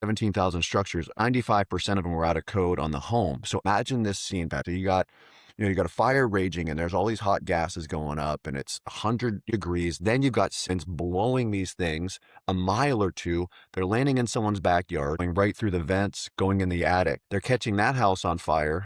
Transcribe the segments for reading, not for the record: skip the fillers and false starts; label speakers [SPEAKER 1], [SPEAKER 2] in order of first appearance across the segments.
[SPEAKER 1] 17,000 structures, 95% of them were out of code on the home. So imagine this scene, Patrick. You got a fire raging and there's all these hot gases going up and it's 100 degrees. Then you've got sinks blowing these things a mile or two. They're landing in someone's backyard, going right through the vents, going in the attic. They're catching that house on fire.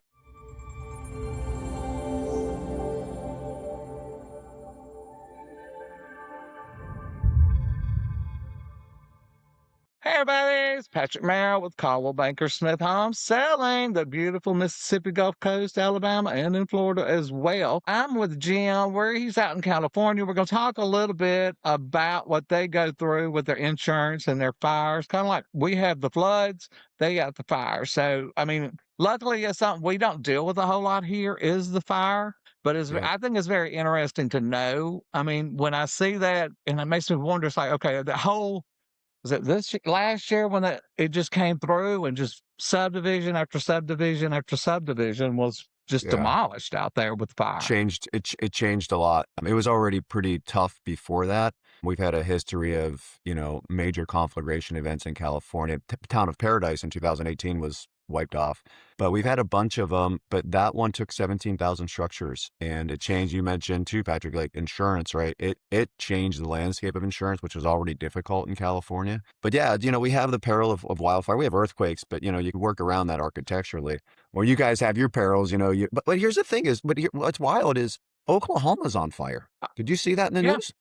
[SPEAKER 2] Hey everybody, it's Patrick Merrill with Caldwell Banker Smith Homes, selling the beautiful Mississippi Gulf Coast, Alabama, and in Florida as well. I'm with Jim, where he's out in California. We're going to talk a little bit about what they go through with their insurance and their fires. Kind of like we have the floods, they got the fire. So, I mean, luckily it's something we don't deal with a whole lot here is the fire. But I think it's very interesting to know. I mean, when I see that, and it makes me wonder, it's like, okay, the whole was it last year when it just came through and just subdivision after subdivision after subdivision was just demolished out there with fire?
[SPEAKER 1] It changed a lot. It was already pretty tough before that. We've had a history of, major conflagration events in California. Town of Paradise in 2018 was wiped off, but we've had a bunch of them. But that one took 17,000 structures, and it changed. You mentioned too, Patrick, like insurance, right? It changed the landscape of insurance, which was already difficult in California. But yeah, we have the peril of wildfire. We have earthquakes, but you can work around that architecturally. Well, you guys have your perils, But here's the thing: what's wild is Oklahoma's on fire. Did you see that in the news?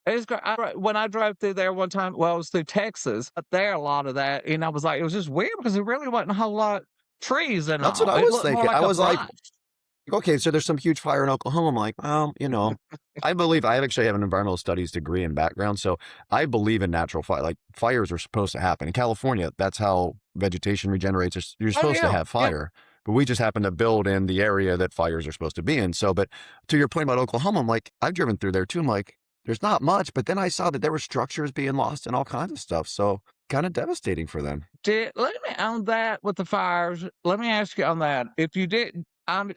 [SPEAKER 2] It's great. When I drove through there one time, well, it was through Texas, but there a lot of that, and I was like, it was just weird because there really wasn't a whole lot of trees and
[SPEAKER 1] That's
[SPEAKER 2] all.
[SPEAKER 1] what I
[SPEAKER 2] It
[SPEAKER 1] was
[SPEAKER 2] looked more
[SPEAKER 1] thinking.
[SPEAKER 2] like
[SPEAKER 1] I
[SPEAKER 2] a
[SPEAKER 1] was like,
[SPEAKER 2] forest.
[SPEAKER 1] okay, so there's some huge fire in Oklahoma. I'm like, well, I actually have an environmental studies degree and background, so I believe in natural fire. Like fires are supposed to happen in California. That's how vegetation regenerates. You're
[SPEAKER 2] Oh
[SPEAKER 1] supposed to
[SPEAKER 2] yeah,
[SPEAKER 1] have fire, but we just happen to build in the area that fires are supposed to be in. So, but to your point about Oklahoma, I'm like, I've driven through there too. I'm like, there's not much, but then I saw that there were structures being lost and all kinds of stuff. So kind of devastating for them.
[SPEAKER 2] let me on that with the fires. Let me ask you on that. If you didn't,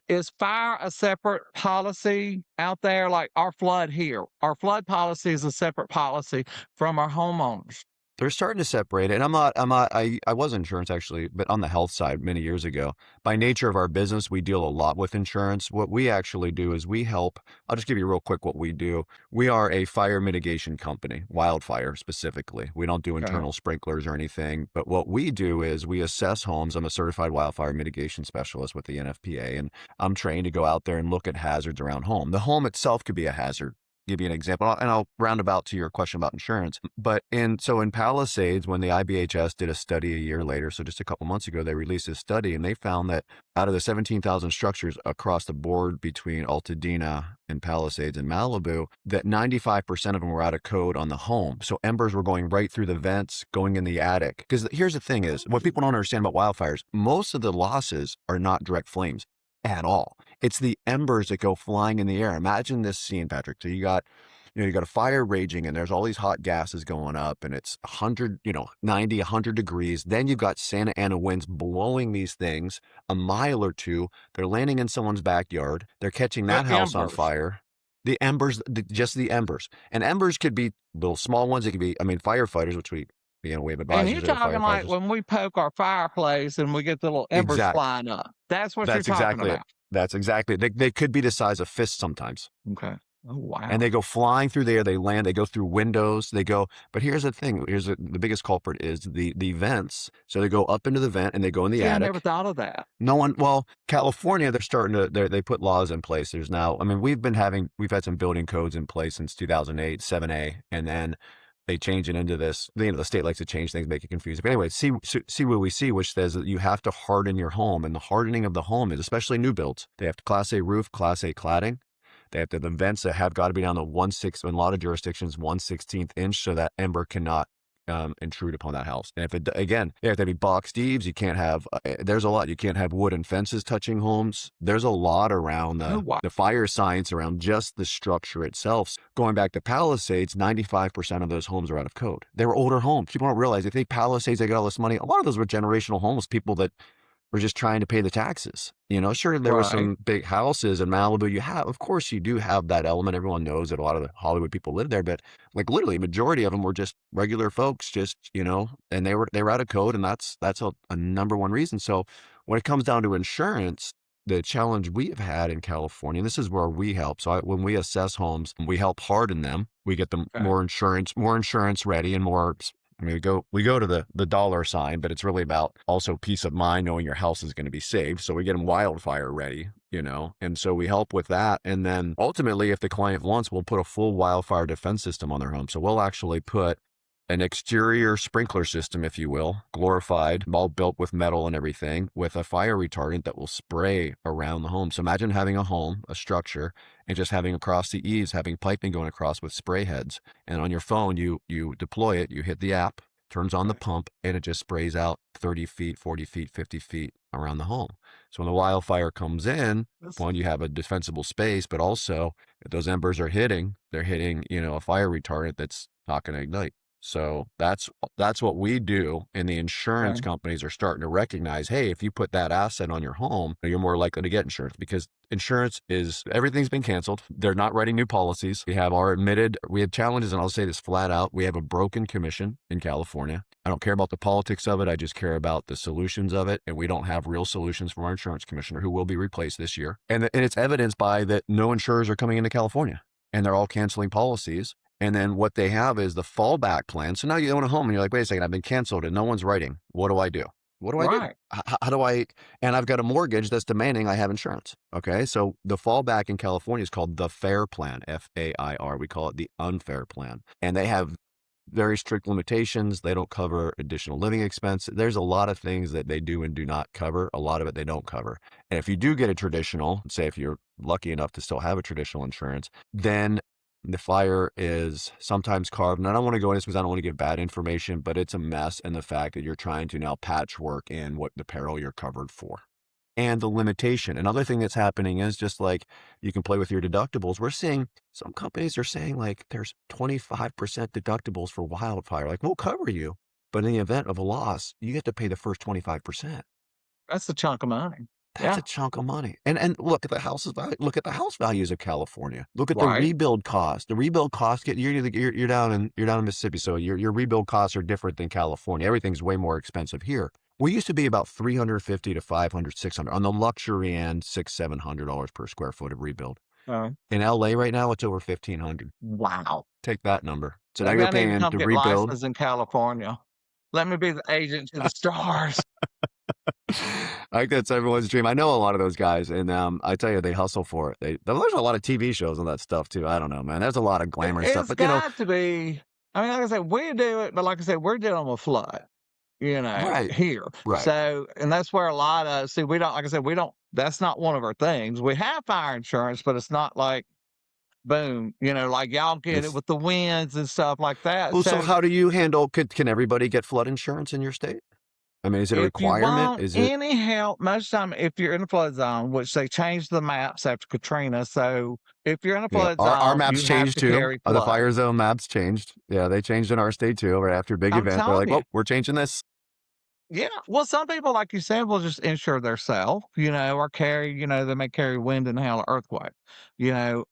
[SPEAKER 2] is fire a separate policy out there like our flood here? Our flood policy is a separate policy from our homeowners.
[SPEAKER 1] They're starting to separate it. And I was in insurance actually, but on the health side many years ago. By nature of our business, we deal a lot with insurance. What we actually do is we help. I'll just give you real quick what we do. We are a fire mitigation company, wildfire specifically. We don't do internal sprinklers or anything, but what we do is we assess homes. I'm a certified wildfire mitigation specialist with the NFPA, and I'm trained to go out there and look at hazards around home. The home itself could be a hazard. Give you an example, and I'll round about to your question about insurance. But in Palisades, when the IBHS did a study a year later, so just a couple months ago, they released this study, and they found that out of the 17,000 structures across the board between Altadena and Palisades and Malibu, that 95% of them were out of code on the home. So embers were going right through the vents, going in the attic. Because here's the thing is, what people don't understand about wildfires, most of the losses are not direct flames at all. It's the embers that go flying in the air. Imagine this scene, Patrick. So you got a fire raging and there's all these hot gases going up and it's 100, 90, 100 degrees. Then you've got Santa Ana winds blowing these things a mile or two. They're landing in someone's backyard. They're catching that house on fire. The embers, just the embers. And embers could be little small ones. It could be, firefighters, which we have advisors.
[SPEAKER 2] And you're talking like when we poke our fireplace and we get the little embers flying up. That's what you're talking about.
[SPEAKER 1] That's exactly it. They could be the size of fists sometimes.
[SPEAKER 2] Okay. Oh, wow.
[SPEAKER 1] And they go flying through there. They land. They go through windows. But here's the thing. The biggest culprit is the vents. So they go up into the vent and they go in the attic.
[SPEAKER 2] I never thought of that.
[SPEAKER 1] California, they're starting to, they put laws in place. There's now, we've had some building codes in place since 2008, 7A, and then they change it into this. The state likes to change things, make it confusing. But anyway, see what we see, which says that you have to harden your home. And the hardening of the home is especially new builds. They have Class A roof, Class A cladding. They have the vents that have got to be down to 1/6, in a lot of jurisdictions, 1/16 inch, so that ember cannot intrude upon that house. And they have to be boxed eaves. You can't have, there's a lot. You can't have wooden fences touching homes. There's a lot around the fire science around just the structure itself. Going back to Palisades, 95% of those homes are out of code. They were older homes. People don't realize, they think Palisades, they got all this money. A lot of those were generational homes, people that or just trying to pay the taxes. Sure, there were
[SPEAKER 2] Right.
[SPEAKER 1] some big houses in Malibu. Of course, you do have that element. Everyone knows that a lot of the Hollywood people live there, but like literally, majority of them were just regular folks, just and they were out of code, and that's a number one reason. So when it comes down to insurance, the challenge we have had in California, and this is where we help. So when we assess homes, we help harden them. We get them
[SPEAKER 2] Okay.
[SPEAKER 1] more insurance ready, and more. I mean, we go to the dollar sign, but it's really about also peace of mind, knowing your house is going to be safe. So we get them wildfire ready, and so we help with that. And then ultimately, if the client wants, we'll put a full wildfire defense system on their home. So we'll actually put an exterior sprinkler system, if you will, glorified, all built with metal and everything, with a fire retardant that will spray around the home. So imagine having a home, a structure, and just having across the eaves, having piping going across with spray heads. And on your phone, you deploy it, you hit the app, turns on the
[SPEAKER 2] Right.
[SPEAKER 1] pump, and it just sprays out 30 feet, 40 feet, 50 feet around the home. So when the wildfire comes in,
[SPEAKER 2] That's
[SPEAKER 1] one, you have a defensible space, but also if those embers are hitting, they're hitting, a fire retardant that's not going to ignite. So that's what we do, and the insurance
[SPEAKER 2] okay.
[SPEAKER 1] companies are starting to recognize, hey, if you put that asset on your home, you're more likely to get insurance, because insurance is everything's been canceled. They're not writing new policies. We have challenges, and I'll say this flat out. We have a broken commission in California. I don't care about the politics of it. I just care about the solutions of it, and we don't have real solutions from our insurance commissioner, who will be replaced this year. And it's evidenced by that no insurers are coming into California, and they're all canceling policies. And then what they have is the fallback plan. So now you own a home and you're like, wait a second, I've been canceled and no one's writing. What do I do? What do I do?
[SPEAKER 2] Right.
[SPEAKER 1] How do I, and I've got a mortgage that's demanding I have insurance. Okay. So the fallback in California is called the FAIR plan, FAIR. We call it the unfair plan. And they have very strict limitations. They don't cover additional living expense. There's a lot of things that they do and do not cover. A lot of it they don't cover. And if you do get a traditional, say if you're lucky enough to still have a traditional insurance, then the fire is sometimes carved. And I don't want to go into this because I don't want to give bad information, but it's a mess. And the fact that you're trying to now patchwork in what the peril you're covered for and the limitation. Another thing that's happening is just like you can play with your deductibles. We're seeing some companies are saying like there's 25% deductibles for wildfire. Like, we'll cover you, but in the event of a loss, you get to pay the first 25%.
[SPEAKER 2] That's a chunk of money.
[SPEAKER 1] That's a
[SPEAKER 2] Yeah.
[SPEAKER 1] chunk of money. And look at the look at the house values of California. Look at the
[SPEAKER 2] Right.
[SPEAKER 1] rebuild cost. The rebuild cost you're down in Mississippi, so your rebuild costs are different than California. Everything's way more expensive here. We used to be about 350 to 500, 600 on the luxury end, $600, $700 per square foot of rebuild.
[SPEAKER 2] Uh,
[SPEAKER 1] In LA right now, it's over 1,500.
[SPEAKER 2] wow.
[SPEAKER 1] Take that number. So now
[SPEAKER 2] Maybe
[SPEAKER 1] you're
[SPEAKER 2] I need to
[SPEAKER 1] paying
[SPEAKER 2] come
[SPEAKER 1] to
[SPEAKER 2] get
[SPEAKER 1] rebuild.
[SPEAKER 2] licensed in California. Let me be the agent to the stars.
[SPEAKER 1] I think that's everyone's dream. I know a lot of those guys, and I tell you, they hustle for it. There's a lot of TV shows on that stuff too. I don't know, man. There's a lot of glamorous stuff,
[SPEAKER 2] It's
[SPEAKER 1] but
[SPEAKER 2] got to be. I mean, like I said, we do it, but like I said, we're dealing with flood,
[SPEAKER 1] right,
[SPEAKER 2] here.
[SPEAKER 1] right.
[SPEAKER 2] So, and that's where a lot of see, we don't, like I said, we don't. That's not one of our things. We have fire insurance, but it's not like boom, like y'all get it
[SPEAKER 1] It's
[SPEAKER 2] with the winds and stuff like that.
[SPEAKER 1] well. So
[SPEAKER 2] So
[SPEAKER 1] how do you handle? Can everybody get flood insurance in your state? I mean, is it a
[SPEAKER 2] if you
[SPEAKER 1] requirement?
[SPEAKER 2] want
[SPEAKER 1] Is it?
[SPEAKER 2] any help, most time if you're in a flood zone, which they changed the maps after Katrina, so if you're in a
[SPEAKER 1] Yeah,
[SPEAKER 2] flood
[SPEAKER 1] our
[SPEAKER 2] zone,
[SPEAKER 1] maps
[SPEAKER 2] you have
[SPEAKER 1] changed
[SPEAKER 2] to
[SPEAKER 1] too.
[SPEAKER 2] carry
[SPEAKER 1] The
[SPEAKER 2] flood.
[SPEAKER 1] fire zone maps changed. Yeah, they changed in our state too. Right after a big
[SPEAKER 2] I'm
[SPEAKER 1] event, they're
[SPEAKER 2] telling
[SPEAKER 1] like,
[SPEAKER 2] you.
[SPEAKER 1] "Well, we're changing this."
[SPEAKER 2] Yeah. Well, some people, like you said, will just insure theirself, or carry, they may carry wind and hail or earthquake.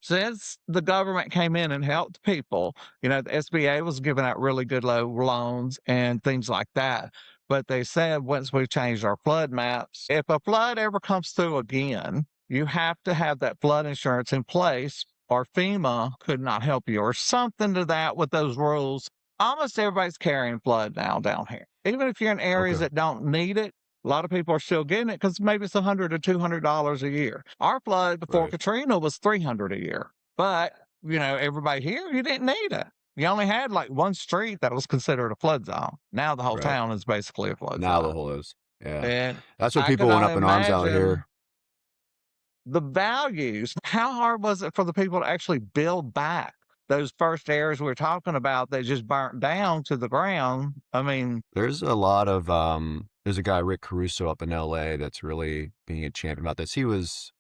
[SPEAKER 2] Since the government came in and helped people, the SBA was giving out really good low loans and things like that. But they said once we changed our flood maps, if a flood ever comes through again, you have to have that flood insurance in place or FEMA could not help you or something to that with those rules. Almost everybody's carrying flood now down here. Even if you're in areas
[SPEAKER 1] Okay,
[SPEAKER 2] that don't need it, a lot of people are still getting it because maybe it's $100 or $200 a year. Our flood before
[SPEAKER 1] right,
[SPEAKER 2] Katrina was 300 a year, but everybody here you didn't need it. You only had like one street that was considered a flood zone. Now the whole
[SPEAKER 1] right.
[SPEAKER 2] town is basically a flood
[SPEAKER 1] Now the
[SPEAKER 2] zone,
[SPEAKER 1] whole is. Yeah,
[SPEAKER 2] and
[SPEAKER 1] that's what
[SPEAKER 2] I
[SPEAKER 1] people
[SPEAKER 2] could
[SPEAKER 1] went
[SPEAKER 2] only
[SPEAKER 1] up in arms out
[SPEAKER 2] imagine
[SPEAKER 1] here.
[SPEAKER 2] the values. How hard was it for the people to actually build back those first areas we are talking about that just burnt down to the ground? I mean,
[SPEAKER 1] There's a lot of there's a guy, Rick Caruso, up in LA that's really being a champion about this. He was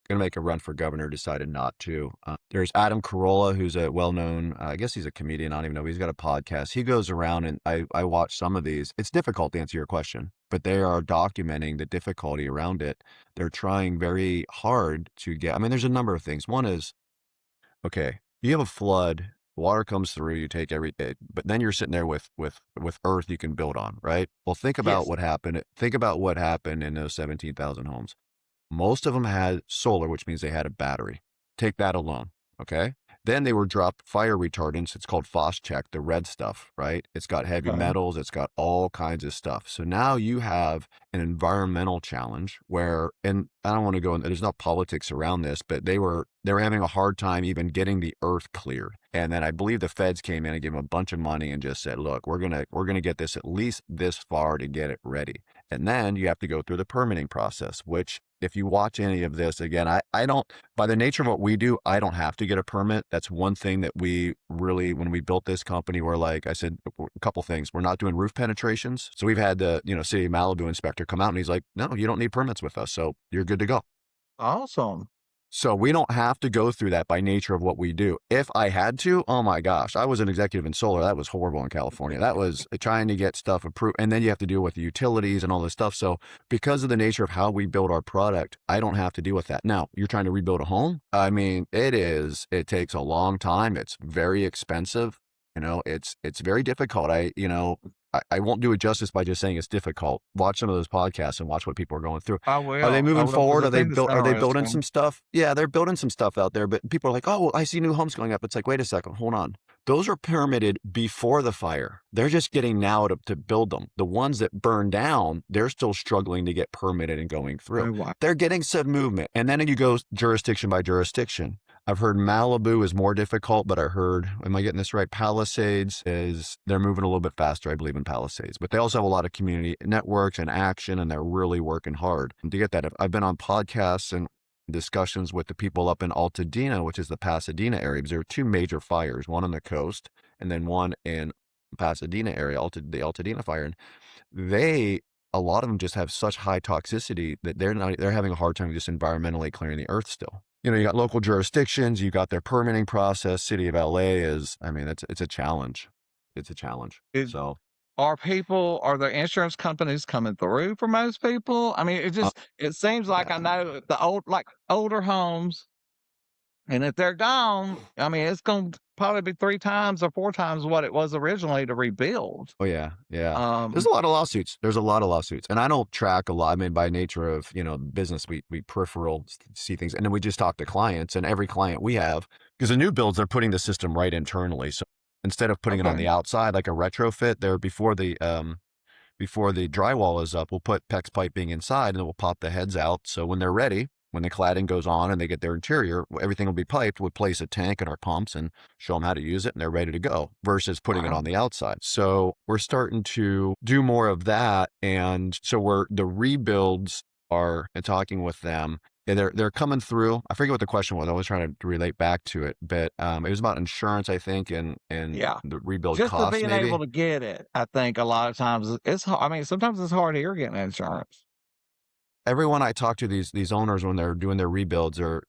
[SPEAKER 1] gonna make a run for governor, decided not to. There's Adam Carolla, who's a well-known, I guess he's a comedian. I don't even know. He's got a podcast. He goes around, and I watch some of these. It's difficult to answer your question. but they are documenting the difficulty around it. They're trying very hard to get, I mean, there's a number of things. One is, okay, you have a flood, water comes through, you take but then you're sitting there with earth you can build on, right? Well,
[SPEAKER 2] Yes.
[SPEAKER 1] think about what happened in those 17,000 homes. Most of them had solar, which means they had a battery. Take that alone, okay? Then they were dropped fire retardants. It's called check, the red stuff, right? It's got heavy
[SPEAKER 2] Okay.
[SPEAKER 1] metals. It's got all kinds of stuff. So now you have an environmental challenge where, and I don't want to go in, there's not politics around this, but they were having a hard time even getting the earth cleared. And then I believe the feds came in and gave them a bunch of money and just said, look, we're gonna get this at least this far to get it ready. And then you have to go through the permitting process, which if you watch any of this, again, I don't, by the nature of what we do, I don't have to get a permit. That's one thing that we really, when we built this company, we're like, I said, a couple things. We're not doing roof penetrations. So we've had the, city of Malibu inspector come out and he's like, no, you don't need permits with us. So you're good to go.
[SPEAKER 2] Awesome.
[SPEAKER 1] So we don't have to go through that by nature of what we do. If I had to, oh my gosh, I was an executive in solar. That was horrible in California. That was trying to get stuff approved. And then you have to deal with the utilities and all this stuff. So because of the nature of how we build our product, I don't have to deal with that. Now, you're trying to rebuild a home. I mean, it takes a long time. It's very expensive. It's very difficult. I won't do it justice by just saying it's difficult. Watch some of those podcasts and watch what people are going through.
[SPEAKER 2] I
[SPEAKER 1] Are they
[SPEAKER 2] will. I
[SPEAKER 1] moving
[SPEAKER 2] will, 'cause
[SPEAKER 1] forward?
[SPEAKER 2] I think it's
[SPEAKER 1] Are they building
[SPEAKER 2] interesting.
[SPEAKER 1] some stuff? Yeah, they're building some stuff out there, but people are like, "Oh, I see new homes going up." It's like, "Wait a second, hold on. Those are permitted before the fire. They're just getting now to build them. The ones that burn down, they're still struggling to get permitted and going through.
[SPEAKER 2] Oh, wow.
[SPEAKER 1] They're getting some movement." And then you go jurisdiction by jurisdiction. I've heard Malibu is more difficult, but I heard, am I getting this right? Palisades they're moving a little bit faster, I believe, in Palisades. But they also have a lot of community networks and action, and they're really working hard to get that. I've been on podcasts and discussions with the people up in Altadena, which is the Pasadena area, because there are two major fires, one on the coast and then one in Pasadena area, the Altadena fire. And a lot of them just have such high toxicity that they're having a hard time just environmentally clearing the earth still. You got local jurisdictions, you got their permitting process. City of LA I mean, it's a challenge. It's a challenge.
[SPEAKER 2] Is
[SPEAKER 1] So,
[SPEAKER 2] are the insurance companies coming through for most people? I mean,
[SPEAKER 1] uh,
[SPEAKER 2] it seems like I
[SPEAKER 1] yeah.
[SPEAKER 2] know older homes, and if they're gone, I mean, it's gonna probably be 3 times or 4 times what it was originally to rebuild.
[SPEAKER 1] Oh yeah, yeah. There's
[SPEAKER 2] Um,
[SPEAKER 1] a lot of lawsuits. There's a lot of lawsuits, and I don't track a lot. I mean, by nature of business, we peripheral see things, and then we just talk to clients, and every client we have, because the new builds they're putting the system right internally. So instead of putting it on
[SPEAKER 2] okay.
[SPEAKER 1] the outside like a retrofit, there before the drywall is up, we'll put PEX piping inside, and then we'll pop the heads out. So when they're ready, when the cladding goes on and they get their interior, everything will be piped. We'll place a tank in our pumps and show them how to use it, and they're ready to go versus putting it
[SPEAKER 2] Wow.
[SPEAKER 1] on the outside. So we're starting to do more of that. And so the rebuilds are, and talking with them, and they're coming through. I forget what the question was. I was trying to relate back to it, but it was about insurance, I think, and
[SPEAKER 2] Yeah.
[SPEAKER 1] the rebuild
[SPEAKER 2] Just to
[SPEAKER 1] costs
[SPEAKER 2] being
[SPEAKER 1] maybe.
[SPEAKER 2] able to get it, I think a lot of times it's ha I mean, sometimes it's hard here getting insurance.
[SPEAKER 1] Everyone I talk to, these owners, when they're doing their rebuilds, they're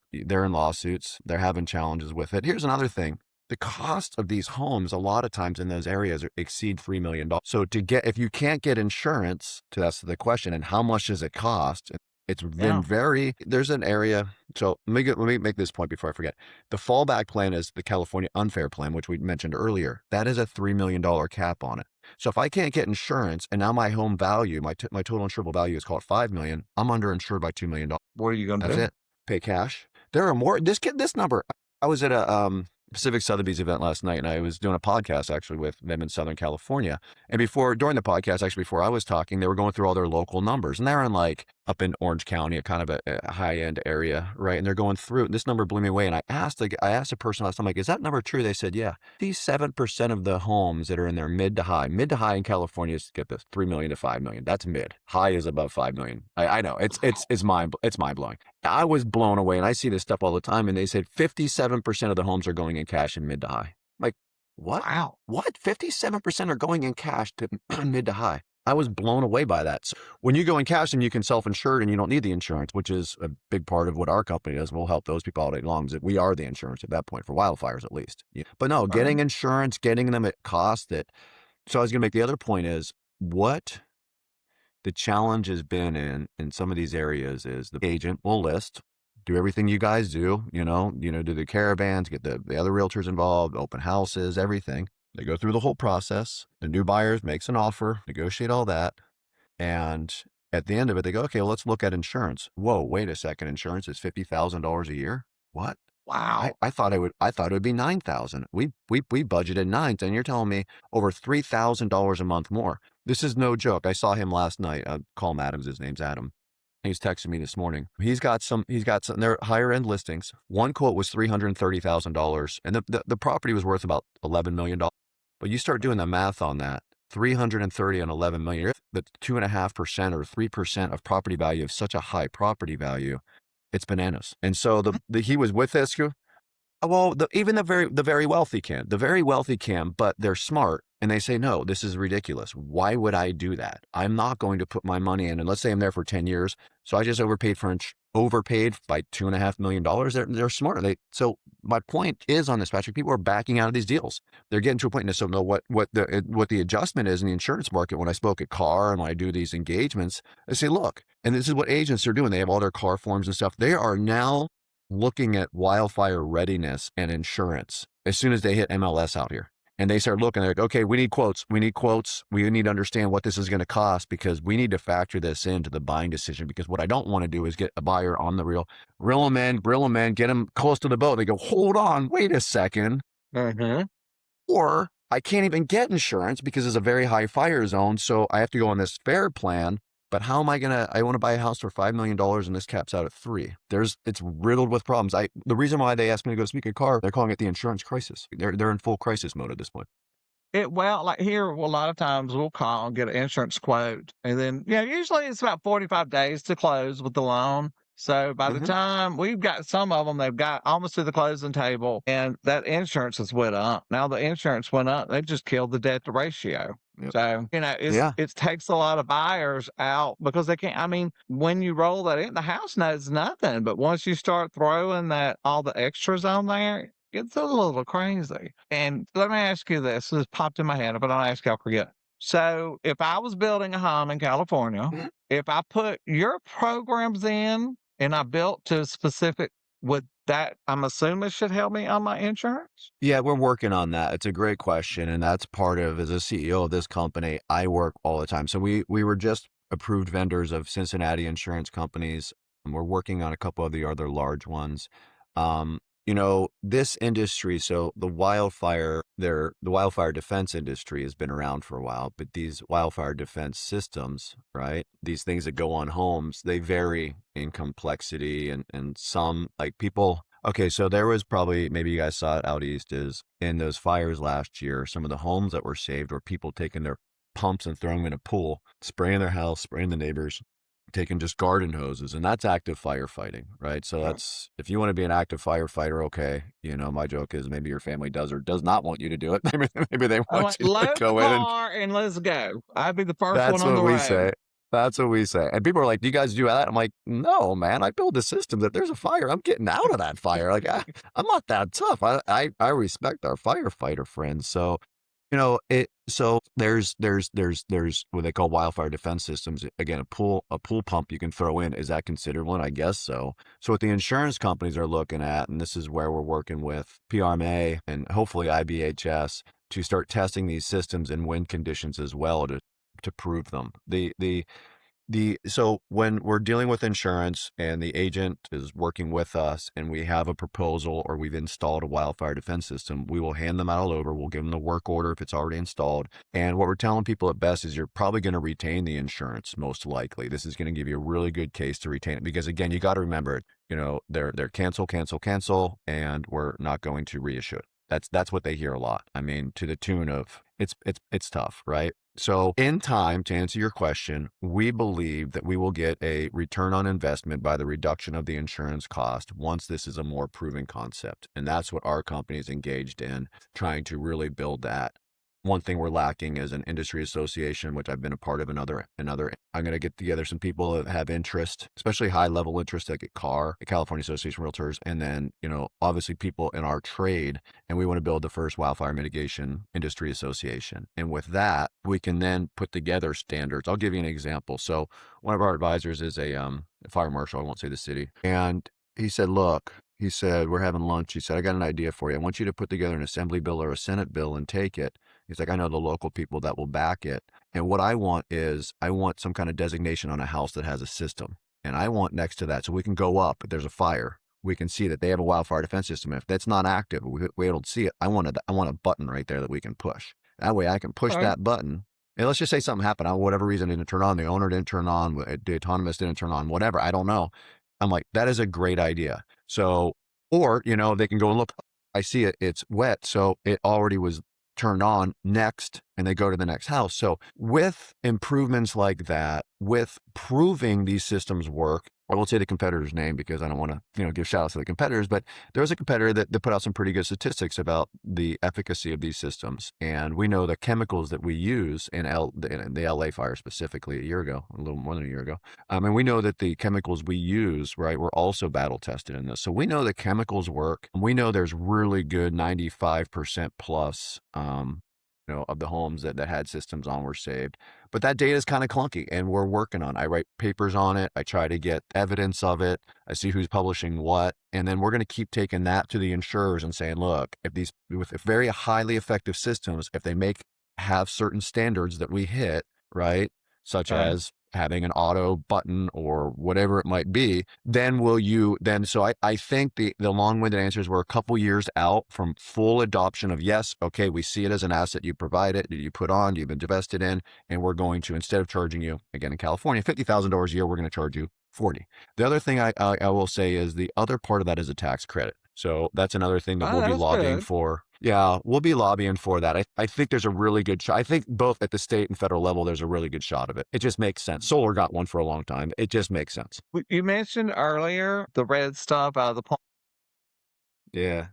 [SPEAKER 1] in lawsuits. They're having challenges with it. Here's another thing. The cost of these homes a lot of times in those areas exceed $3 million. So if you can't get insurance, that's the question, and how much does it cost? It's been
[SPEAKER 2] Yeah.
[SPEAKER 1] there's an area. So let me make this point before I forget. The fallback plan is the California unfair plan, which we mentioned earlier. That is a $3 million cap on it. So if I can't get insurance and now my home value, my total insurable value is called 5 million, I'm underinsured by $2 million.
[SPEAKER 2] What are you gonna
[SPEAKER 1] That's
[SPEAKER 2] do?
[SPEAKER 1] it. Pay cash. There are more. This number. I was at a Pacific Sotheby's event last night, and I was doing a podcast actually with them in Southern California. And during the podcast, actually before I was talking, they were going through all their local numbers, and they're in like up in Orange County, a kind of a high end area, right? And they're going through. This number blew me away, and I asked a person last time, like, "Is that number true?" They said, "Yeah." 57% of the homes that are in their mid to high in California is, get this, 3 million to 5 million. That's mid. High is above 5 million. I know it's mind blowing. I was blown away, and I see this stuff all the time. And they said 57% of the homes are going in cash in mid to high. I'm like, what?
[SPEAKER 2] Wow.
[SPEAKER 1] What? 57% are going in cash to mid to high. I was blown away by that. So when you go in cash and you can self-insure and you don't need the insurance, which is a big part of what our company does, we'll help those people all day long. That we are the insurance at that point for wildfires, at least. Yeah. But no,
[SPEAKER 2] Right.
[SPEAKER 1] getting insurance, getting them at cost. So I was going to make the other point is what The challenge has been in some of these areas is the agent will list, do everything you guys do, do the caravans, get the other realtors involved, open houses, everything. They go through the whole process. The new buyers makes an offer, negotiate all that. And at the end of it, they go, okay, well, let's look at insurance. Whoa, wait a second. Insurance is $50,000 a year. What?
[SPEAKER 2] Wow.
[SPEAKER 1] I thought it would be 9,000. We budgeted 9, and you're telling me over $3,000 a month more. This is no joke. I saw him last night. Call him Adams. His name's Adam. He's texting me this morning. He's got some, they're higher end listings. One quote was $330,000 and the property was worth about $11 million. But you start doing the math on that, 330 and 11 million, the 2.5% or 3% of property value of such a high property value, it's bananas. And so he was with this. Well, even the very wealthy can. The very wealthy can, but they're smart and they say, no, this is ridiculous. Why would I do that? I'm not going to put my money in. And let's say I'm there for 10 years. So I just overpaid by $2.5 million. They're smart. So my point is on this, Patrick, people are backing out of these deals. They're getting to a point and they don't know what the adjustment is in the insurance market. When I spoke at CAR and when I do these engagements, I say, look, and this is what agents are doing. They have all their CAR forms and stuff. They are now looking at wildfire readiness and insurance as soon as they hit MLS out here. And they start looking, they're like, okay, we need quotes. We need to understand what this is going to cost because we need to factor this into the buying decision. Because what I don't want to do is get a buyer on the reel them in, grill them in, get them close to the boat. They go, hold on, wait a second.
[SPEAKER 2] Mm-hmm.
[SPEAKER 1] Or I can't even get insurance because it's a very high fire zone. So I have to go on this fair plan. But how am I want to buy a house for $5 million and this caps out at 3. It's riddled with problems. The reason why they asked me to go speak at CAR, they're calling it the insurance crisis. They're in full crisis mode at this point.
[SPEAKER 2] Well, like here, a lot of times we'll call and get an insurance quote. And then, usually it's about 45 days to close with the loan. So by the
[SPEAKER 1] Mm-hmm.
[SPEAKER 2] time we've got some of them, they've got almost to the closing table and that insurance has went up. Now the insurance went up. They've just killed the debt to ratio.
[SPEAKER 1] Yep.
[SPEAKER 2] So,
[SPEAKER 1] Yeah.
[SPEAKER 2] it takes a lot of buyers out because they can't. I mean, when you roll that in, the house knows nothing. But once you start throwing all the extras on there, it's a little crazy. And let me ask you this popped in my head, but I'll ask y'all forget. So if I was building a home in California,
[SPEAKER 1] Mhm.
[SPEAKER 2] if I put your programs in and I built to specific, would that, I'm assuming, should help me on my insurance?
[SPEAKER 1] Yeah, we're working on that. It's a great question. And that's part of, as a CEO of this company, I work all the time. So we were just approved vendors of Cincinnati insurance companies. And we're working on a couple of the other large ones. This industry, so the wildfire defense industry has been around for a while, but these wildfire defense systems, right? These things that go on homes, they vary in complexity and some like people. Okay, so there was probably, maybe you guys saw it out east, is in those fires last year, some of the homes that were saved were people taking their pumps and throwing them in a pool, spraying their house, spraying the neighbors, taking just garden hoses, and that's active firefighting, right? So that's, if you want to be an active firefighter, okay. My joke is maybe your family does or does not want you to do it. Maybe they
[SPEAKER 2] I'm
[SPEAKER 1] want
[SPEAKER 2] like,
[SPEAKER 1] you to
[SPEAKER 2] load the
[SPEAKER 1] go in and
[SPEAKER 2] car and let's go. I'd be the first one
[SPEAKER 1] that's
[SPEAKER 2] on
[SPEAKER 1] what
[SPEAKER 2] the
[SPEAKER 1] we
[SPEAKER 2] road.
[SPEAKER 1] say. That's what we say. And people are like, do you guys do that? I'm like, no, man, I build a system that there's a fire. I'm getting out of that fire. Like, I'm not that tough. I respect our firefighter friends. So, so there's what they call wildfire defense systems. Again, a pool pump you can throw in. Is that considered one? I guess so. So what the insurance companies are looking at, and this is where we're working with PRMA and hopefully IBHS to start testing these systems in wind conditions as well to prove them. So when we're dealing with insurance and the agent is working with us and we have a proposal or we've installed a wildfire defense system, we will hand them out all over. We'll give them the work order if it's already installed. And what we're telling people at best is you're probably going to retain the insurance, most likely. This is going to give you a really good case to retain it because, again, you got to remember, they're cancel, and we're not going to reissue it. That's what they hear a lot. I mean, to the tune of it's tough, right? So in time, to answer your question, we believe that we will get a return on investment by the reduction of the insurance cost once this is a more proven concept. And that's what our company is engaged in, trying to really build that. one thing we're lacking is an industry association, which I've been a part of. Another. I'm going to get together some people that have interest, especially high level interest, like at CAR, the California Association of Realtors, and then obviously people in our trade. And we want to build the first wildfire mitigation industry association. And with that, we can then put together standards. I'll give you an example. So one of our advisors is a fire marshal. I won't say the city, and he said, "Look." He said, "We're having lunch." He said, "I got an idea for you. I want you to put together an assembly bill or a Senate bill and take it." He's like, "I know the local people that will back it. And what I want is I want some kind of designation on a house that has a system. And I want next to that so we can go up if there's a fire. We can see that they have a wildfire defense system. If that's not active, we're able to see it. I want a button right there that we can push. That way I can push
[SPEAKER 2] Right.
[SPEAKER 1] that button. And let's just say something happened. Whatever reason it didn't turn on. The owner didn't turn on. The autonomous didn't turn on. Whatever. I don't know. I'm like, that is a great idea. So, or, they can go and look, I see it, it's wet. So it already was turned on next, and they go to the next house. So with improvements like that, with proving these systems work, I won't say the competitor's name because I don't want to, give shout outs to the competitors, but there's a competitor that put out some pretty good statistics about the efficacy of these systems. And we know the chemicals that we use in the LA fire specifically a year ago, a little more than a year ago. And we know that the chemicals we use, right, were also battle tested in this. So we know the chemicals work. We know there's really good 95% plus, of the homes that had systems on were saved. But that data is kind of clunky, and we're working on it. I write papers on it. I try to get evidence of it. I see who's publishing what. And then we're going to keep taking that to the insurers and saying, look, with very highly effective systems, if they have certain standards that we hit, right, such
[SPEAKER 2] Right.
[SPEAKER 1] as having an auto button or whatever it might be, so I think the long-winded answers were a couple years out from full adoption of, yes, okay, we see it as an asset, you provide it, you put on, you've invested in, and we're going to, instead of charging you, again in California, $50,000 a year, we're going to charge you 40. The other thing I will say is the other part of that is a tax credit. So that's another thing that
[SPEAKER 2] Oh,
[SPEAKER 1] we'll be
[SPEAKER 2] that's
[SPEAKER 1] lobbying
[SPEAKER 2] good.
[SPEAKER 1] for. Yeah, we'll be lobbying for that. I think there's a really good shot. I think both at the state and federal level, there's a really good shot of it. It just makes sense. Solar got one for a long time. It just makes sense.
[SPEAKER 2] You mentioned earlier the red stuff out of the pond.
[SPEAKER 1] Yeah.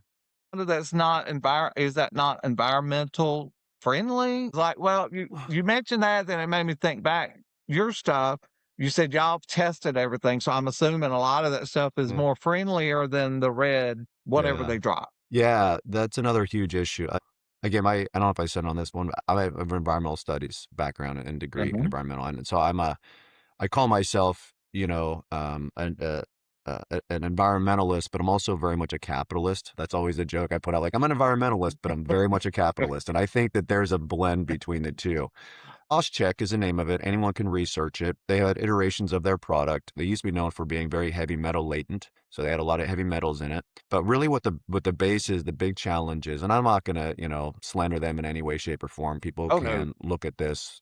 [SPEAKER 2] That's not is that not environmental friendly? Like, well, you mentioned that, then it made me think back. Your stuff, you said y'all tested everything, so I'm assuming a lot of that stuff is
[SPEAKER 1] Yeah.
[SPEAKER 2] more friendlier than the red whatever
[SPEAKER 1] Yeah.
[SPEAKER 2] they drop.
[SPEAKER 1] Yeah. That's another huge issue. Again, I don't know if I said on this one, but I have an environmental studies background and degree in
[SPEAKER 2] Mhm.
[SPEAKER 1] environmental. And so I call myself, an environmentalist, but I'm also very much a capitalist. That's always a joke I put out. Like, I'm an environmentalist, but I'm very much a capitalist. And I think that there's a blend between the two. Check is the name of it. Anyone can research it. They had iterations of their product. They used to be known for being very heavy metal latent, so they had a lot of heavy metals in it. But really, what the base is, the big challenge is, and I'm not gonna slander them in any way, shape, or form. People
[SPEAKER 2] Oh, no.
[SPEAKER 1] can look at this,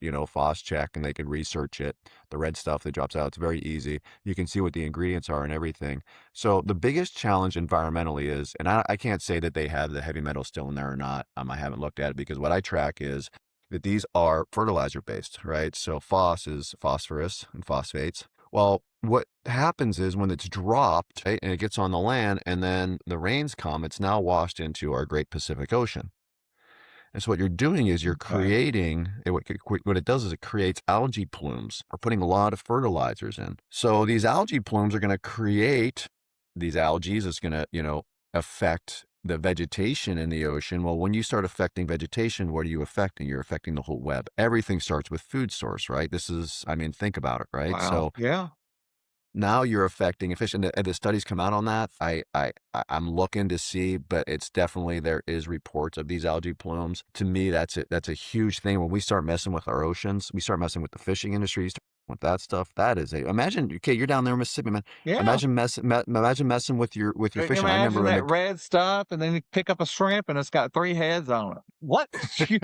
[SPEAKER 1] Check, and they can research it. The red stuff that drops out, it's very easy. You can see what the ingredients are and everything. So the biggest challenge environmentally is, and I can't say that they have the heavy metal still in there or not. I haven't looked at it because what I track is that these are fertilizer based, right? So phos is phosphorus and phosphates. Well, what happens is when it's dropped, right, and it gets on the land and then the rains come, it's now washed into our great Pacific Ocean. And so what you're doing is you're
[SPEAKER 2] Okay.
[SPEAKER 1] creating, what it does is it creates algae plumes. We're putting a lot of fertilizers in. So these algae plumes are going to create these algae. It's going to, affect the vegetation in the ocean. Well, when you start affecting vegetation, what are you affecting? You're affecting the whole web. Everything starts with food source, right? Think about it, right?
[SPEAKER 2] Wow.
[SPEAKER 1] So
[SPEAKER 2] Yeah.
[SPEAKER 1] now you're affecting fish, and the studies come out on that. I'm looking to see, but it's definitely, there is reports of these algae plumes. To me, that's it. That's a huge thing. When we start messing with our oceans, we start messing with the fishing industry, start with that stuff. That is imagine. Okay, you're down there in Mississippi, man.
[SPEAKER 2] Yeah.
[SPEAKER 1] Imagine messing with your fishing. I
[SPEAKER 2] Imagine
[SPEAKER 1] remember in
[SPEAKER 2] that
[SPEAKER 1] the
[SPEAKER 2] red stuff, and then you pick up a shrimp, and it's got 3 heads on it. What? I mean,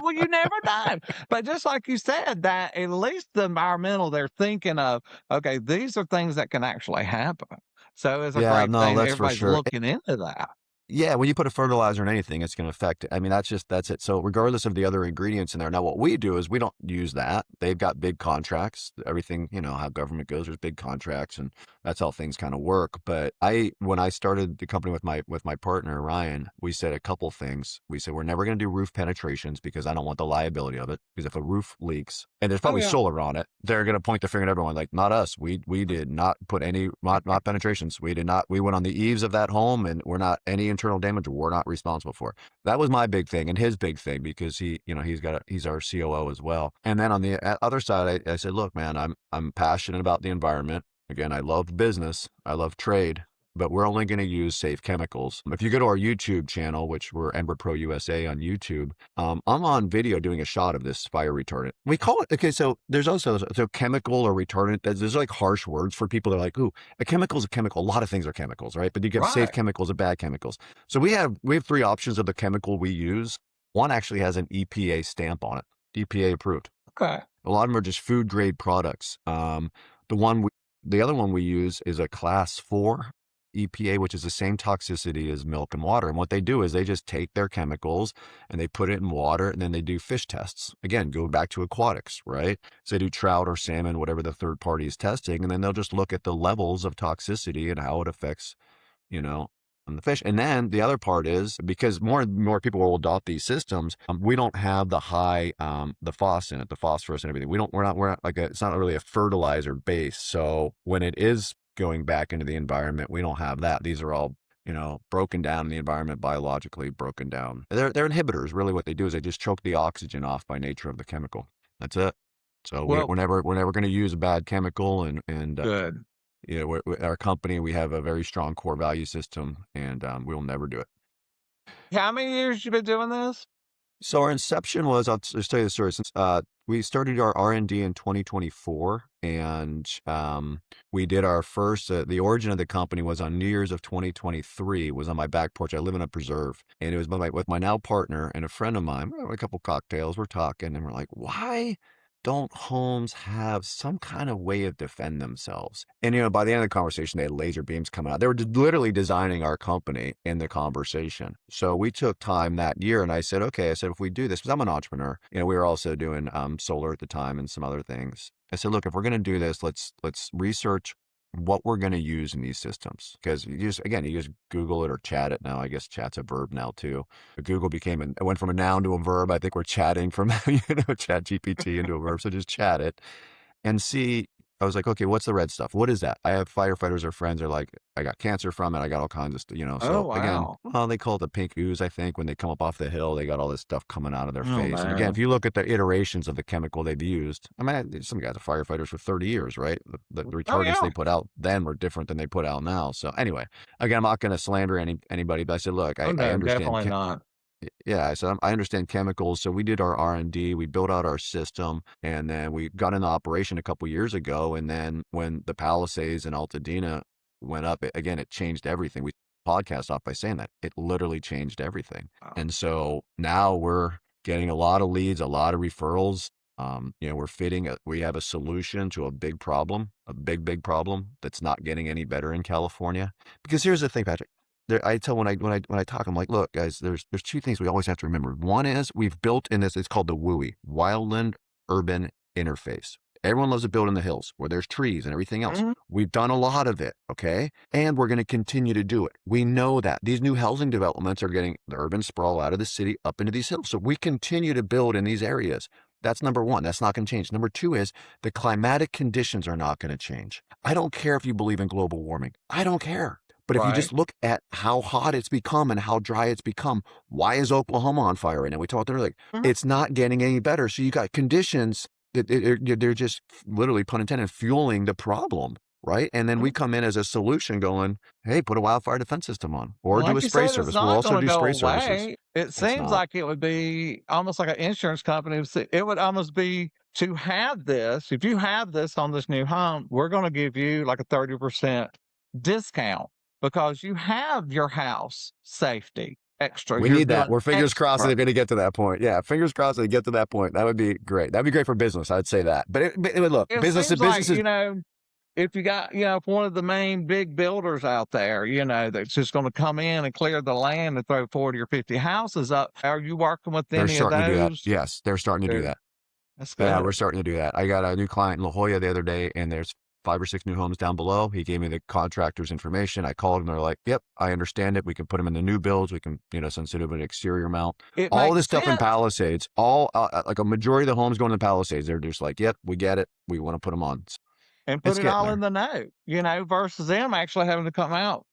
[SPEAKER 2] well, you never know. But just like you said, that at least the environmental, they're thinking of, okay, these are things that can actually happen. So it's a
[SPEAKER 1] yeah,
[SPEAKER 2] great
[SPEAKER 1] no,
[SPEAKER 2] thing that
[SPEAKER 1] that's for
[SPEAKER 2] everybody's
[SPEAKER 1] sure.
[SPEAKER 2] looking into that.
[SPEAKER 1] Yeah, when you put a fertilizer in anything, it's going to affect it. I mean, that's it. So regardless of the other ingredients in there, now what we do is we don't use that. They've got big contracts. Everything, how government goes, there's big contracts, and that's how things kind of work. But when I started the company with my partner Ryan, we said a couple things. We said we're never going to do roof penetrations because I don't want the liability of it. Because if a roof leaks and there's
[SPEAKER 2] Oh
[SPEAKER 1] probably
[SPEAKER 2] yeah.
[SPEAKER 1] solar on it, they're going to point the finger at everyone like, not us. We did not put any not penetrations. We did not. We went on the eaves of that home, and we're not any internal damage we're not responsible for. That was my big thing and his big thing because he's our COO as well. And then on the other side, I said, look, man, I'm passionate about the environment. Again, I love business. I love trade, but we're only going to use safe chemicals. If you go to our YouTube channel, which we're Ember Pro USA on YouTube, I'm on video doing a shot of this fire retardant. We call it, okay, so there's also, chemical or retardant, there's like harsh words for people that are like, ooh, a chemical is a chemical. A lot of things are chemicals, right? But you get safe
[SPEAKER 2] Right.
[SPEAKER 1] chemicals and bad chemicals. So we have three options of the chemical we use. One actually has an EPA stamp on it, EPA approved.
[SPEAKER 2] Okay.
[SPEAKER 1] A lot of them are just food grade products. The other one we use is a class 4 EPA, which is the same toxicity as milk and water. And what they do is they just take their chemicals and they put it in water, and then they do fish tests. Again, go back to aquatics, right? So they do trout or salmon, whatever the third party is testing, and then they'll just look at the levels of toxicity and how it affects, on the fish. And then the other part is because more and more people will adopt these systems, we don't have the high, the phos in it, the phosphorus and everything. We're not like it's not really a fertilizer base. So when it is going back into the environment, we don't have that. These are all, broken down in the environment, biologically broken down. They're inhibitors. Really what they do is they just choke the oxygen off by nature of the chemical. That's it. So
[SPEAKER 2] Well,
[SPEAKER 1] we're never going to use a bad chemical, and
[SPEAKER 2] good.
[SPEAKER 1] our company, we have a very strong core value system, and we'll never do it.
[SPEAKER 2] How many years you been doing this?
[SPEAKER 1] So our inception was, I'll just tell you the story. Since we started our R&D in 2024, and we did our first, the origin of the company was on New Year's of 2023, was on my back porch. I live in a preserve, and it was with my now partner and a friend of mine. We had a couple cocktails, we're talking, and we're like, why don't homes have some kind of way of defend themselves? And, by the end of the conversation, they had laser beams coming out. They were literally designing our company in the conversation. So we took time that year, and I said, okay, if we do this, because I'm an entrepreneur, we were also doing solar at the time and some other things. I said, look, if we're going to do this, let's research what we're going to use in these systems. Because you just Google it or chat it now. I guess chat's a verb now too. But Google it went from a noun to a verb. I think we're chatting from, chat GPT into a verb. So just chat it and see. I was like, okay, what's the red stuff? What is that? I have firefighters or friends are like, I got cancer from it. I got all kinds of stuff,
[SPEAKER 2] Oh
[SPEAKER 1] So again,
[SPEAKER 2] wow.
[SPEAKER 1] well, they call it the pink ooze, I think, when they come up off the hill, they got all this stuff coming out of their
[SPEAKER 2] Oh
[SPEAKER 1] face. And again,
[SPEAKER 2] man.
[SPEAKER 1] if you look at the iterations of the chemical they've used, I mean, some guys are firefighters for 30 years, right? The
[SPEAKER 2] Oh
[SPEAKER 1] retardants
[SPEAKER 2] yeah.
[SPEAKER 1] they put out then were different than they put out now. So anyway, again, I'm not going to slander anybody, but I said, look,
[SPEAKER 2] Oh
[SPEAKER 1] I
[SPEAKER 2] no,
[SPEAKER 1] understand.
[SPEAKER 2] definitely not.
[SPEAKER 1] Yeah, I said, I understand chemicals. So we did our R&D, we built out our system, and then we got into operation a couple years ago. And then when the Palisades and Altadena went up, it changed everything. We podcast off by saying that it literally changed everything.
[SPEAKER 2] Wow.
[SPEAKER 1] And so now we're getting a lot of leads, a lot of referrals. We have a solution to a big problem, a big problem that's not getting any better in California. Because here's the thing, Patrick. I tell when I talk, I'm like, look, guys, there's two things we always have to remember. One is we've built in this, it's called the WUI, Wildland Urban Interface. Everyone loves to build in the hills where there's trees and everything else.
[SPEAKER 2] Mhm.
[SPEAKER 1] We've done a lot of it, okay? And we're going to continue to do it. We know that these new housing developments are getting the urban sprawl out of the city up into these hills. So we continue to build in these areas. That's number one. That's not going to change. Number two is the climatic conditions are not going to change. I don't care if you believe in global warming. I don't care. But if you
[SPEAKER 2] Right.
[SPEAKER 1] just look at how hot it's become and how dry it's become, why is Oklahoma on fire right now? We talked earlier,
[SPEAKER 2] Mhm.
[SPEAKER 1] it's not getting any better. So you got conditions that they're just literally, pun intended, fueling the problem, right? And then we
[SPEAKER 2] Mhm.
[SPEAKER 1] come in as a solution going, hey, put a wildfire defense system on or do
[SPEAKER 2] Like
[SPEAKER 1] a
[SPEAKER 2] you
[SPEAKER 1] spray
[SPEAKER 2] said, it's
[SPEAKER 1] service. We'll
[SPEAKER 2] not
[SPEAKER 1] also
[SPEAKER 2] gonna
[SPEAKER 1] do
[SPEAKER 2] go
[SPEAKER 1] spray services.
[SPEAKER 2] away. It
[SPEAKER 1] It's
[SPEAKER 2] seems
[SPEAKER 1] not.
[SPEAKER 2] like it would be almost like an insurance company. It would almost be to have this. If you have this on this new home, we're gonna give you like a 30% discount because you have your house safety extra.
[SPEAKER 1] We
[SPEAKER 2] You're
[SPEAKER 1] need that.
[SPEAKER 2] doing
[SPEAKER 1] We're fingers crossed that
[SPEAKER 2] extra.
[SPEAKER 1] they're going to get to that point. Yeah, fingers crossed that they get to that point. That would be great. That'd be great for business. I'd say that. But look,
[SPEAKER 2] It
[SPEAKER 1] business to
[SPEAKER 2] seems like,
[SPEAKER 1] business is
[SPEAKER 2] if you got, if one of the main big builders out there, that's just going to come in and clear the land and throw 40 or 50 houses up, are you working with
[SPEAKER 1] They're
[SPEAKER 2] any of
[SPEAKER 1] starting to do that.
[SPEAKER 2] those?
[SPEAKER 1] Yes, they're starting to do
[SPEAKER 2] Good.
[SPEAKER 1] that.
[SPEAKER 2] That's
[SPEAKER 1] Yeah,
[SPEAKER 2] good.
[SPEAKER 1] we're starting to do that. I got a new client in La Jolla the other day, and there's 5 or 6 new homes down below. He gave me the contractor's information. I called them. They're like, "Yep, I understand it. We can put them in the new builds. We can, since it an exterior mount.
[SPEAKER 2] It
[SPEAKER 1] All
[SPEAKER 2] makes
[SPEAKER 1] this stuff in
[SPEAKER 2] sense.
[SPEAKER 1] Palisades, like a majority of the homes going to the Palisades, they're just like, "Yep, we get it. We want to put them on."
[SPEAKER 2] And put
[SPEAKER 1] It's
[SPEAKER 2] it
[SPEAKER 1] getting
[SPEAKER 2] all
[SPEAKER 1] there.
[SPEAKER 2] in the note, versus them actually having to come out,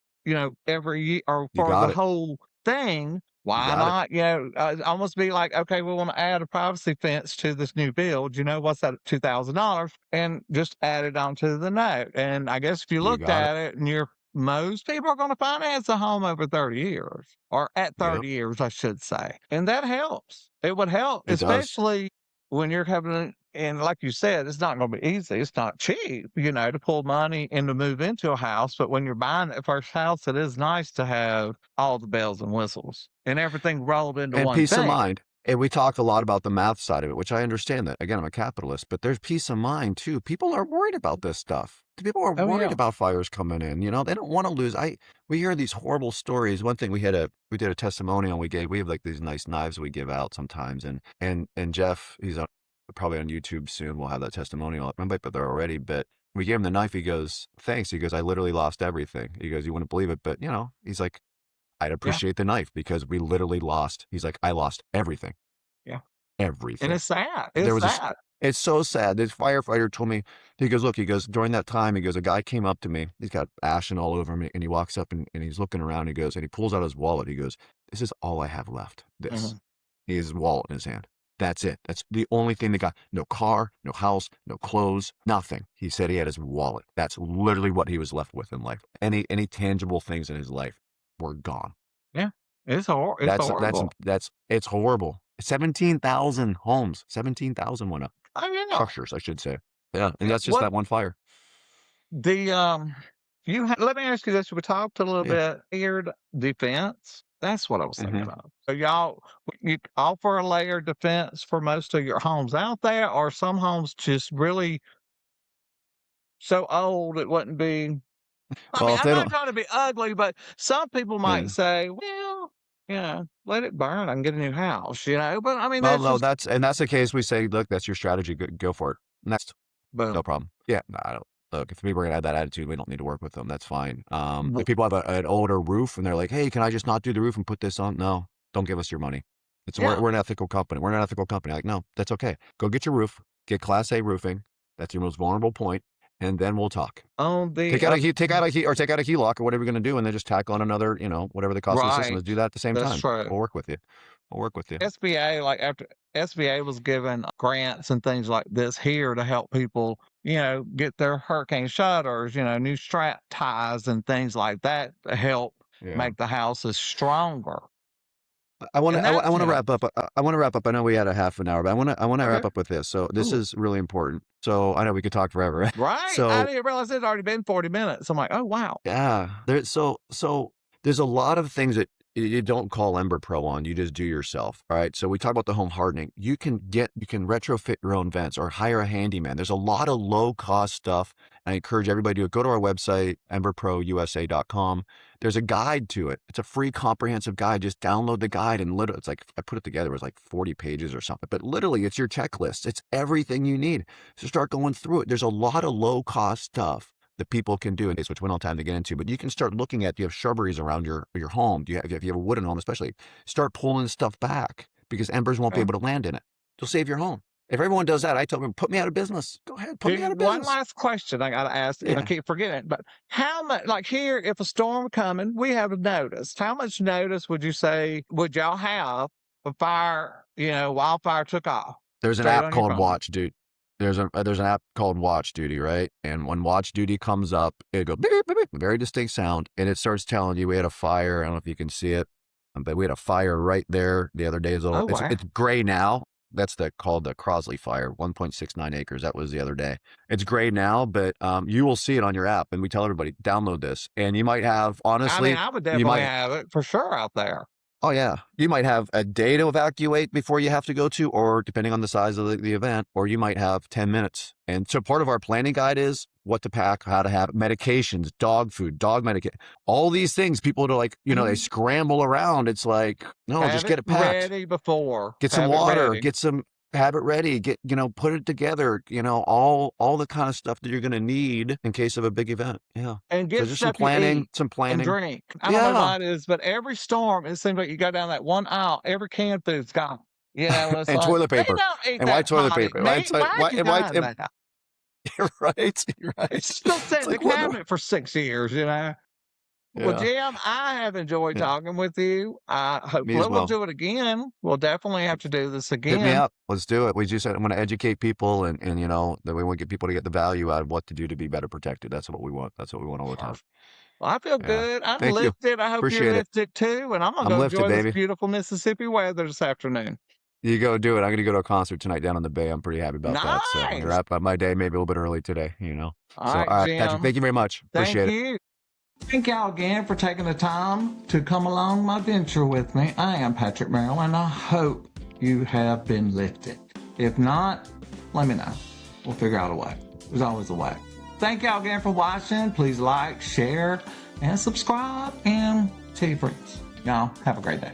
[SPEAKER 2] every year or
[SPEAKER 1] You
[SPEAKER 2] for the
[SPEAKER 1] got it.
[SPEAKER 2] whole thing.
[SPEAKER 1] You
[SPEAKER 2] Why
[SPEAKER 1] got it.
[SPEAKER 2] not? Almost be like, okay, we want to add a privacy fence to this new build. What's that? $2,000, and just add it onto the note. And I guess if you
[SPEAKER 1] You
[SPEAKER 2] looked
[SPEAKER 1] got it.
[SPEAKER 2] at it, and most people are going to finance a home over 30 years, or at
[SPEAKER 1] Yep.
[SPEAKER 2] 30 years, I should say, and that helps. It would help,
[SPEAKER 1] It does.
[SPEAKER 2] especially when you're having, and like you said, it's not going to be easy. It's not cheap, to pull money and to move into a house. But when you're buying that first house, it is nice to have all the bells and whistles and everything rolled into
[SPEAKER 1] And
[SPEAKER 2] one
[SPEAKER 1] peace of
[SPEAKER 2] thing.
[SPEAKER 1] mind. And we talk a lot about the math side of it, which I understand that. Again, I'm a capitalist, but there's peace of mind too. People are worried about this stuff. People are
[SPEAKER 2] Oh
[SPEAKER 1] worried
[SPEAKER 2] yeah.
[SPEAKER 1] about fires coming in. They don't want to lose. We hear these horrible stories. One thing we did a testimonial we have like these nice knives we give out sometimes. And Jeff, he's probably on YouTube soon. We'll have that testimonial. I might be there already, but we gave him the knife. He goes, "Thanks." He goes, "I literally lost everything." He goes, "You wouldn't believe it, but he's like, I'd
[SPEAKER 2] Yeah.
[SPEAKER 1] appreciate the knife because we literally lost." He's like, "I lost everything,
[SPEAKER 2] Yeah. And
[SPEAKER 1] everything."
[SPEAKER 2] it's sad.
[SPEAKER 1] There
[SPEAKER 2] It's
[SPEAKER 1] was
[SPEAKER 2] sad.
[SPEAKER 1] it's so sad. This firefighter told me, he goes, "Look," he goes, "during that time," he goes, "a guy came up to me. He's got ashen all over me. And he walks up and he's looking around. He goes, and he pulls out his wallet. He goes, 'This is all I have left. This."
[SPEAKER 2] Mhm.
[SPEAKER 1] He has his wallet in his hand. That's it. That's the only thing they got. No car, no house, no clothes, nothing. He said he had his wallet. That's literally what he was left with in life. Any tangible things in his life were gone.
[SPEAKER 2] Yeah. It's horrible.
[SPEAKER 1] It's horrible. 17,000 homes. 17,000 went up.
[SPEAKER 2] Oh yeah.
[SPEAKER 1] Structures, I should say. Yeah, and
[SPEAKER 2] Yeah.
[SPEAKER 1] that's just
[SPEAKER 2] What
[SPEAKER 1] that one fire.
[SPEAKER 2] the let me ask you this. We talked a little
[SPEAKER 1] Yeah.
[SPEAKER 2] bit layered defense. That's what I was thinking
[SPEAKER 1] Mhm.
[SPEAKER 2] of. So you offer a layered defense for most of your homes out there, or some homes just really so old it wouldn't be. I
[SPEAKER 1] Well,
[SPEAKER 2] mean,
[SPEAKER 1] if
[SPEAKER 2] I'm
[SPEAKER 1] they
[SPEAKER 2] not
[SPEAKER 1] don't
[SPEAKER 2] trying to be ugly, but some people might
[SPEAKER 1] yeah.
[SPEAKER 2] say, well, let it burn. I can get a new house. But I mean,
[SPEAKER 1] Well,
[SPEAKER 2] that's
[SPEAKER 1] no,
[SPEAKER 2] just
[SPEAKER 1] that's the case we say, "Look, that's your strategy. Go for it. Next."
[SPEAKER 2] boom.
[SPEAKER 1] No problem. Yeah, no, I don't look, if people are gonna have that attitude, we don't need to work with them, that's fine. If
[SPEAKER 2] W-
[SPEAKER 1] people have an older roof and they're like, "Hey, can I just not do the roof and put this on?" No, don't give us your money.
[SPEAKER 2] Yeah.
[SPEAKER 1] We're an ethical company. We're an ethical company. Like, no, that's okay. Go get your roof, get Class A roofing. That's your most vulnerable point, and then we'll talk.
[SPEAKER 2] On the other,
[SPEAKER 1] Take out a take out a HELOC or whatever you're gonna do, and then just tack on another, whatever the cost of the system
[SPEAKER 2] right.
[SPEAKER 1] is. Do that at the same
[SPEAKER 2] That's
[SPEAKER 1] time.
[SPEAKER 2] true.
[SPEAKER 1] We'll work with you. We'll work with you.
[SPEAKER 2] SBA, like after SBA was given grants and things like this here to help people, get their hurricane shutters, new strap ties and things like that to help
[SPEAKER 1] Yeah.
[SPEAKER 2] make the houses stronger.
[SPEAKER 1] I wanna
[SPEAKER 2] And that's
[SPEAKER 1] wrap up. I wanna wrap up. I know we had a half an hour, but I wanna
[SPEAKER 2] okay.
[SPEAKER 1] wrap up with this. So this
[SPEAKER 2] Ooh,
[SPEAKER 1] is really important. So I know we could talk forever.
[SPEAKER 2] right. I
[SPEAKER 1] So
[SPEAKER 2] didn't realize it had already been 40 minutes. I'm like, oh wow.
[SPEAKER 1] yeah, there's a lot of things that you don't call Ember Pro on. You just do yourself. All right. So we talk about the home hardening. You can retrofit your own vents or hire a handyman. There's a lot of low cost stuff. I encourage everybody to go to our website, emberprousa.com. There's a guide to it. It's a free comprehensive guide. Just download the guide and literally, it's like, I put it together. It was like 40 pages or something, but literally it's your checklist. It's everything you need. So start going through it. There's a lot of low cost stuff that people can do, which we don't have time to get into, but you can start looking at, do you have shrubberies around your home? If you have a wooden home, especially, start pulling stuff back because embers won't be
[SPEAKER 2] Okay.
[SPEAKER 1] able to land in it. You'll save your home. If everyone does that, I tell them, put me out of business. Go ahead, put me out of
[SPEAKER 2] One
[SPEAKER 1] business.
[SPEAKER 2] last question I gotta ask, and I
[SPEAKER 1] Yeah.
[SPEAKER 2] keep forgetting it, but how much, like here, if a storm coming, we have a notice. How much notice would you say would y'all have if wildfire took off
[SPEAKER 1] There's an
[SPEAKER 2] straight
[SPEAKER 1] app
[SPEAKER 2] on your
[SPEAKER 1] called
[SPEAKER 2] phone?
[SPEAKER 1] Watch Duty. There's an app called Watch Duty, right? And when Watch Duty comes up, it goes beep, beep, beep, very distinct sound, and it starts telling you we had a fire. I don't know if you can see it, but we had a fire right there the other day.
[SPEAKER 2] Oh wow.
[SPEAKER 1] It's gray now. That's called the Crosley fire, 1.69 acres. That was the other day. It's gray now, but you will see it on your app. And we tell everybody, download this. And you might have,
[SPEAKER 2] I mean,
[SPEAKER 1] honestly,
[SPEAKER 2] I would
[SPEAKER 1] you
[SPEAKER 2] definitely
[SPEAKER 1] might
[SPEAKER 2] have it for sure out there.
[SPEAKER 1] Oh, yeah. You might have a day to evacuate before you have to go to, or depending on the size of the event, or you might have 10 minutes. And so part of our planning guide is what to pack, how to have medications, dog food, dog medication, all these things. People are like, you know, they scramble around. It's like, no,
[SPEAKER 2] Have
[SPEAKER 1] just
[SPEAKER 2] it
[SPEAKER 1] get it packed.
[SPEAKER 2] ready before.
[SPEAKER 1] Get some
[SPEAKER 2] Have it
[SPEAKER 1] water,
[SPEAKER 2] ready.
[SPEAKER 1] have it ready, put it together, all the kind of stuff that you're going to need in case of a big event. Yeah.
[SPEAKER 2] And
[SPEAKER 1] So
[SPEAKER 2] get
[SPEAKER 1] just
[SPEAKER 2] stuff you eat
[SPEAKER 1] some
[SPEAKER 2] and
[SPEAKER 1] planning.
[SPEAKER 2] drink. I don't know
[SPEAKER 1] Yeah.
[SPEAKER 2] why it is, but every storm, it seems like you go down that one aisle, every canned food's gone. You know, it's
[SPEAKER 1] And
[SPEAKER 2] like,
[SPEAKER 1] toilet
[SPEAKER 2] they
[SPEAKER 1] paper.
[SPEAKER 2] don't eat
[SPEAKER 1] And why
[SPEAKER 2] that
[SPEAKER 1] toilet
[SPEAKER 2] potted
[SPEAKER 1] paper?
[SPEAKER 2] meat. Why'd you done that?
[SPEAKER 1] Right. Right.
[SPEAKER 2] It's still sitting
[SPEAKER 1] It's
[SPEAKER 2] in the
[SPEAKER 1] like, what the,
[SPEAKER 2] cabinet for 6 years, you know? Well,
[SPEAKER 1] yeah.
[SPEAKER 2] Jim, I have enjoyed
[SPEAKER 1] Yeah.
[SPEAKER 2] talking with you.
[SPEAKER 1] Me as
[SPEAKER 2] Hopefully we'll
[SPEAKER 1] well.
[SPEAKER 2] do it again. We'll definitely have to do this
[SPEAKER 1] Hit me
[SPEAKER 2] again.
[SPEAKER 1] up. Let's do it. We just, I'm going to educate people and, that we want to get people to get the value out of what to do to be better protected. That's what we want. That's what we want all the time.
[SPEAKER 2] Perfect. Well, I feel
[SPEAKER 1] Yeah.
[SPEAKER 2] good. I'm
[SPEAKER 1] Thank you.
[SPEAKER 2] lifted. I hope you're
[SPEAKER 1] Appreciate it.
[SPEAKER 2] lifted too. And I'm going to
[SPEAKER 1] I'm
[SPEAKER 2] go
[SPEAKER 1] lifted,
[SPEAKER 2] enjoy this
[SPEAKER 1] baby.
[SPEAKER 2] beautiful Mississippi weather this afternoon.
[SPEAKER 1] You go do it. I'm going to go to a concert tonight down on the Bay. I'm pretty happy about that. So I'm going to
[SPEAKER 2] Nice.
[SPEAKER 1] wrap up my day maybe a little bit early today,
[SPEAKER 2] All
[SPEAKER 1] So,
[SPEAKER 2] right,
[SPEAKER 1] all right,
[SPEAKER 2] Jim.
[SPEAKER 1] Patrick, thank you very much.
[SPEAKER 2] Thank
[SPEAKER 1] Appreciate it.
[SPEAKER 2] you. Thank y'all again for taking the time to come along my venture with me. I am Patrick Merrill, and I hope you have been lifted. If not, let me know. We'll figure out a way. There's always a way. Thank y'all again for watching. Please like, share, and subscribe, and tell your friends. Y'all have a great day.